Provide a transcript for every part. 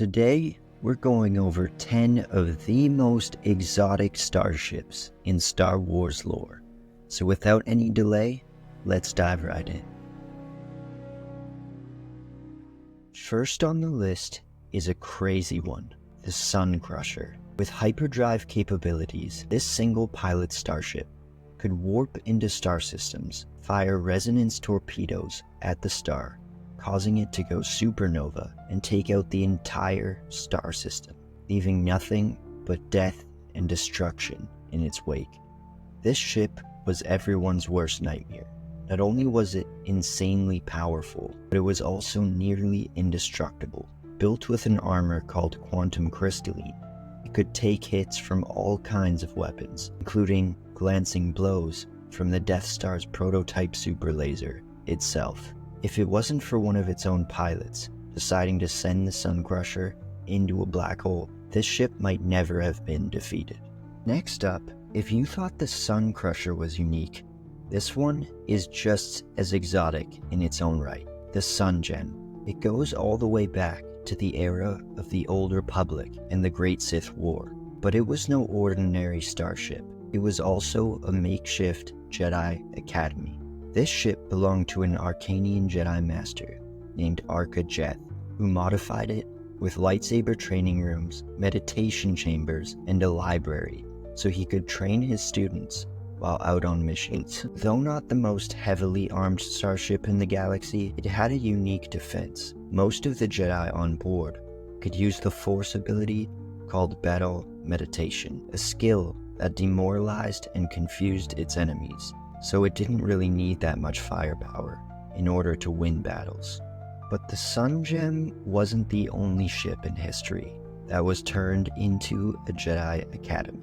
Today, we're going over 10 of the most exotic starships in Star Wars lore. So without any delay, let's dive right in. First on the list is a crazy one, the Suncrusher. With hyperdrive capabilities, this single-pilot starship could warp into star systems, fire resonance torpedoes at the star, causing it to go supernova and take out the entire star system, leaving nothing but death and destruction in its wake. This ship was everyone's worst nightmare. Not only was it insanely powerful, but it was also nearly indestructible. Built with an armor called quantum crystalline, it could take hits from all kinds of weapons, including glancing blows from the Death Star's prototype super laser itself. If it wasn't for one of its own pilots deciding to send the Suncrusher into a black hole, this ship might never have been defeated. Next up, if you thought the Suncrusher was unique, this one is just as exotic in its own right, the Sun Gem. It goes all the way back to the era of the Old Republic and the Great Sith War, but it was no ordinary starship. It was also a makeshift Jedi Academy. This ship belonged to an Arcanian Jedi Master named Arca Jeth, who modified it with lightsaber training rooms, meditation chambers, and a library, so he could train his students while out on missions. Though not the most heavily armed starship in the galaxy, it had a unique defense. Most of the Jedi on board could use the Force ability called Battle Meditation, a skill that demoralized and confused its enemies, so it didn't really need that much firepower in order to win battles. But the Sun Gem wasn't the only ship in history that was turned into a Jedi Academy.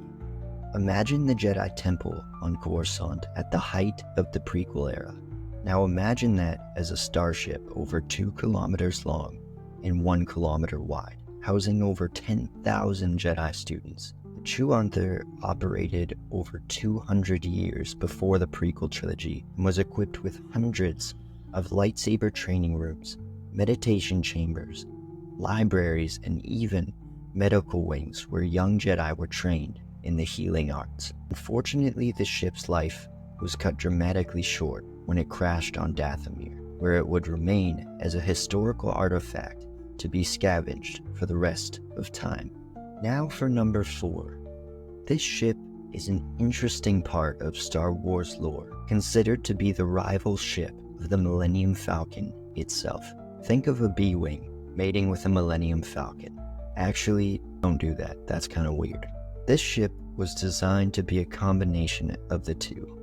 Imagine the Jedi Temple on Coruscant at the height of the prequel era. Now imagine that as a starship over 2 kilometers long and 1 kilometer wide, housing over 10,000 Jedi students. The Chuanther operated over 200 years before the prequel trilogy and was equipped with hundreds of lightsaber training rooms, meditation chambers, libraries, and even medical wings where young Jedi were trained in the healing arts. Unfortunately, the ship's life was cut dramatically short when it crashed on Dathomir, where it would remain as a historical artifact to be scavenged for the rest of time. Now for number 4. This ship is an interesting part of Star Wars lore, considered to be the rival ship of the Millennium Falcon itself. Think of a B-Wing mating with a Millennium Falcon. Actually, don't do that, that's kind of weird. This ship was designed to be a combination of the two,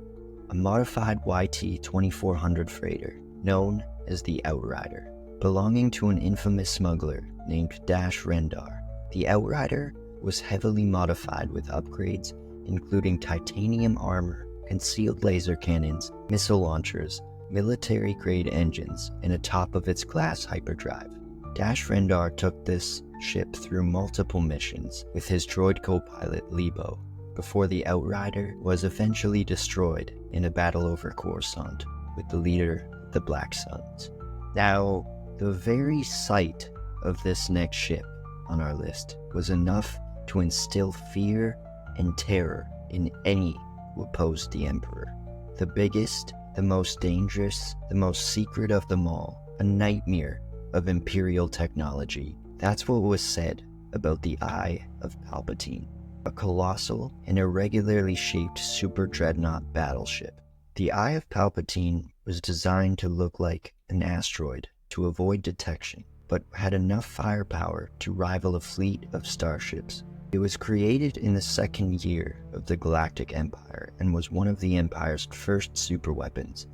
a modified YT-2400 freighter known as the Outrider, belonging to an infamous smuggler named Dash Rendar. The Outrider was heavily modified with upgrades including titanium armor, concealed laser cannons, missile launchers, military-grade engines, and a top-of-its-class hyperdrive. Dash Rendar took this ship through multiple missions with his droid co-pilot Lebo, before the Outrider was eventually destroyed in a battle over Coruscant with the leader of the Black Suns. Now, the very sight of this next ship on our list was enough to instill fear and terror in any who opposed the Emperor. The biggest, the most dangerous, the most secret of them all, a nightmare of Imperial technology. That's what was said about the Eye of Palpatine, a colossal and irregularly shaped super dreadnought battleship. The Eye of Palpatine was designed to look like an asteroid to avoid detection, but had enough firepower to rival a fleet of starships. It was created in the second year of the Galactic Empire and was one of the Empire's first superweapons.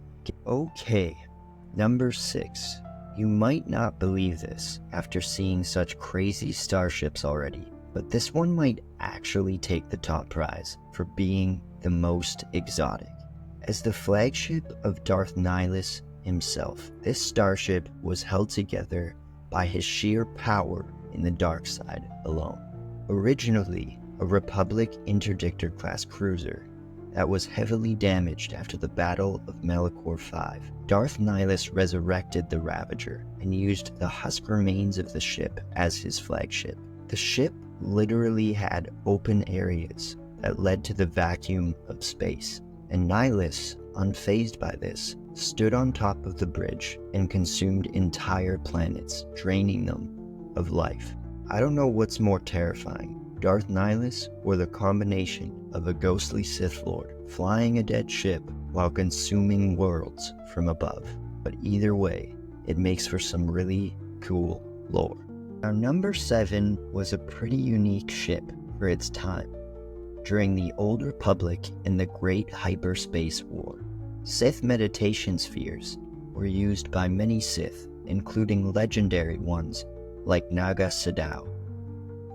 Okay, number 6. You might not believe this after seeing such crazy starships already, but this one might actually take the top prize for being the most exotic. As the flagship of Darth Nihilus himself, this starship was held together by his sheer power in the dark side alone. Originally a Republic Interdictor class cruiser, that was heavily damaged after the Battle of Malachor V. Darth Nihilus resurrected the Ravager and used the husk remains of the ship as his flagship. The ship literally had open areas that led to the vacuum of space, and Nihilus, unfazed by this, stood on top of the bridge and consumed entire planets, draining them of life. I don't know what's more terrifying, Darth Nihilus or the combination of a ghostly Sith Lord flying a dead ship while consuming worlds from above. But either way, it makes for some really cool lore. Our number 7 was a pretty unique ship for its time. During the Old Republic and the Great Hyperspace War, Sith meditation spheres were used by many Sith, including legendary ones like Naga Sadow.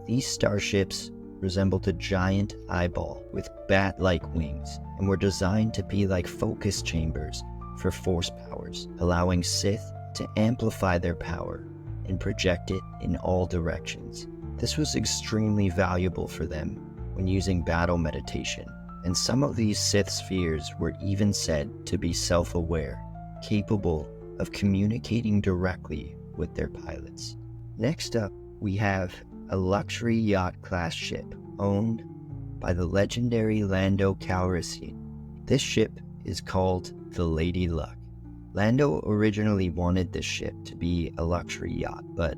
These starships resembled a giant eyeball with bat-like wings and were designed to be like focus chambers for force powers, allowing Sith to amplify their power and project it in all directions. This was extremely valuable for them when using battle meditation, and some of these Sith spheres were even said to be self-aware, capable of communicating directly with their pilots. Next up, we have a luxury yacht class ship owned by the legendary Lando Calrissian. This ship is called the Lady Luck. Lando originally wanted this ship to be a luxury yacht, but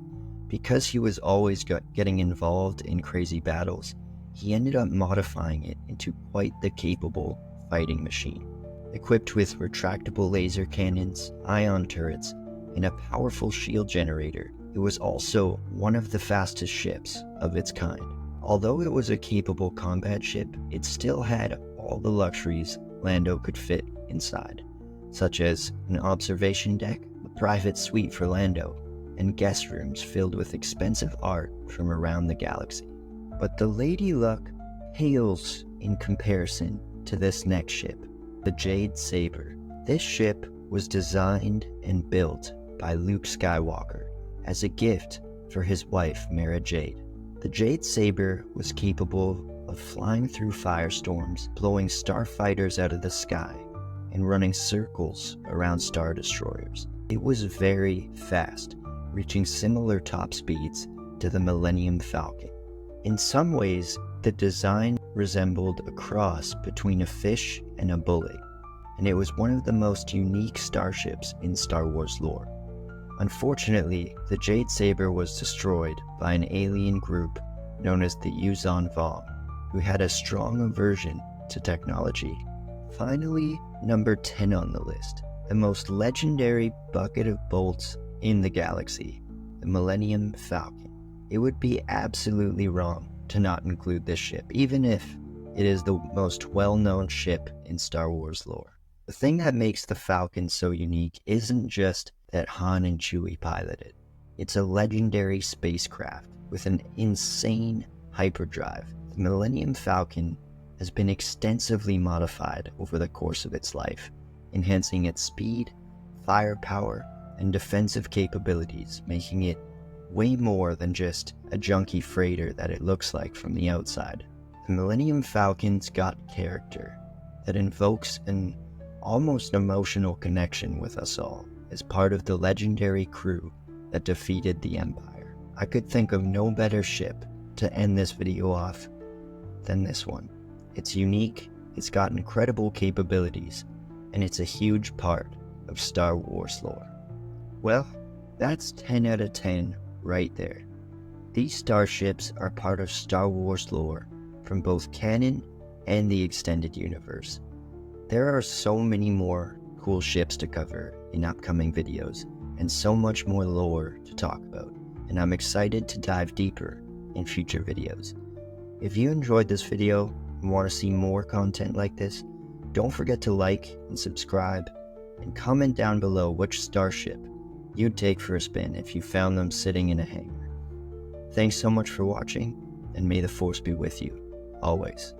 because he was always getting involved in crazy battles, he ended up modifying it into quite the capable fighting machine. Equipped with retractable laser cannons, ion turrets, and a powerful shield generator, it was also one of the fastest ships of its kind. Although it was a capable combat ship, it still had all the luxuries Lando could fit inside, such as an observation deck, a private suite for Lando, and guest rooms filled with expensive art from around the galaxy. But the Lady Luck pales in comparison to this next ship, the Jade Saber. This ship was designed and built by Luke Skywalker as a gift for his wife, Mara Jade. The Jade Saber was capable of flying through firestorms, blowing starfighters out of the sky, and running circles around star destroyers. It was very fast, reaching similar top speeds to the Millennium Falcon. In some ways, the design resembled a cross between a fish and a bullet, and it was one of the most unique starships in Star Wars lore. Unfortunately, the Jade Saber was destroyed by an alien group known as the Yuuzhan Vong, who had a strong aversion to technology. Finally, number 10 on the list, the most legendary bucket of bolts in the galaxy, the Millennium Falcon. It would be absolutely wrong to not include this ship, even if it is the most well-known ship in Star Wars lore. The thing that makes the Falcon so unique isn't just that Han and Chewie piloted. It's a legendary spacecraft with an insane hyperdrive. The Millennium Falcon has been extensively modified over the course of its life, enhancing its speed, firepower, and defensive capabilities, making it way more than just a junky freighter that it looks like from the outside. The Millennium Falcon's got character that invokes an almost emotional connection with us all as part of the legendary crew that defeated the Empire. I could think of no better ship to end this video off than this one. It's unique, it's got incredible capabilities, and it's a huge part of Star Wars lore. Well, that's 10 out of 10 right there. These starships are part of Star Wars lore from both canon and the extended universe. There are so many more cool ships to cover in upcoming videos, and so much more lore to talk about, and I'm excited to dive deeper in future videos. If you enjoyed this video and want to see more content like this, don't forget to like and subscribe, and comment down below which starship you'd take for a spin if you found them sitting in a hangar. Thanks so much for watching, and may the Force be with you, always.